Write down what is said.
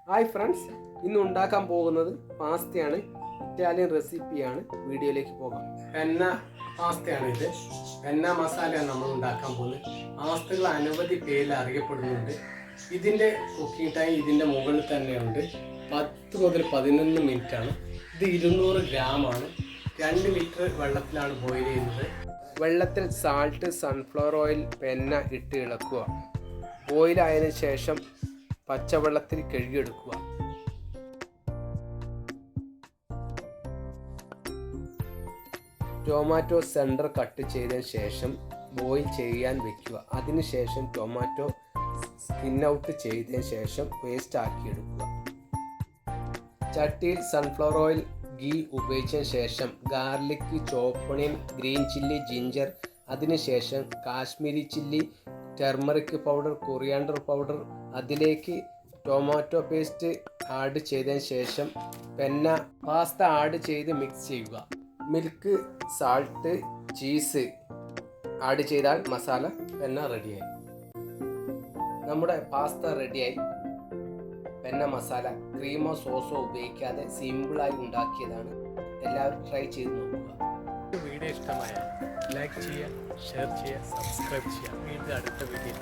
Hi friends, ഇന്ന് ഉണ്ടാക്കാൻ പോകുന്നത് പാസ്തയാണ്. ഇറ്റാലിയൻ റെസിപ്പിയാണ്. വീഡിയോയിലേക്ക് പോകാം. പെന്ന പാസ്തയാണ് ഇത്. പെന്ന മസാലയാണ് നമ്മൾ ഉണ്ടാക്കാൻ പോകുന്നത്. പാസ്തകൾ അനവധി പേരിൽ അറിയപ്പെടുന്നുണ്ട്. ഇതിൻ്റെ കുക്കിംഗ് ടൈം ഇതിൻ്റെ മുകളിൽ തന്നെയുണ്ട്. 10 മുതൽ 11 മിനിറ്റാണ്. ഇത് 200 ഗ്രാമാണ്. 2 ലിറ്റർ വെള്ളത്തിലാണ് ബോയിൽ ചെയ്യുന്നത്. വെള്ളത്തിൽ സാൾട്ട്, സൺഫ്ലവർ ഓയിൽ, പെന്ന ഇട്ട് ഇളക്കുക. ബോയിലായതിനു ശേഷം പച്ചവെള്ളത്തിൽ കഴുകിയെടുക്കുക. ടൊമാറ്റോ സെൻറ്റർ കട്ട് ചെയ്തതിന് ശേഷം ബോയിൽ ചെയ്യാൻ വെക്കുക. അതിനുശേഷം ടൊമാറ്റോ സ്കിൻ ഔട്ട് ചെയ്തതിന് ശേഷം പേസ്റ്റ് ആക്കിയെടുക്കുക. ചട്ടിയിൽ സൺഫ്ലവർ ഓയിൽ, ഗീ ഉപയോഗിച്ചതിന് ശേഷം ഗാർലിക്, ചോപ്പണിയൻ, ഗ്രീൻ ചില്ലി, ജിഞ്ചർ, അതിനുശേഷം Kashmiri chilli, turmeric powder, coriander powder, അതിലേക്ക് ടൊമാറ്റോ പേസ്റ്റ് ആഡ് ചെയ്തതിന് ശേഷം പെന്ന പാസ്ത ആഡ് ചെയ്ത് മിക്സ് ചെയ്യുക. മിൽക്ക്, സാൾട്ട്, ചീസ് ആഡ് ചെയ്താൽ മസാല പെന്ന റെഡിയായി. നമ്മുടെ പാസ്ത റെഡിയായി. പെന്ന മസാല ക്രീമോ സോസോ ഉപയോഗിക്കാതെ സിമ്പിളായി ഉണ്ടാക്കിയതാണ്. എല്ലാവരും ട്രൈ ചെയ്ത് നോക്കുക. വീഡിയോ ഇഷ്ടമായ ലൈക്ക് ചെയ്യുക, ഷെയർ ചെയ്യുക, സബ്സ്ക്രൈബ് ചെയ്യുക. വീണ്ടും അടുത്ത വീഡിയോ.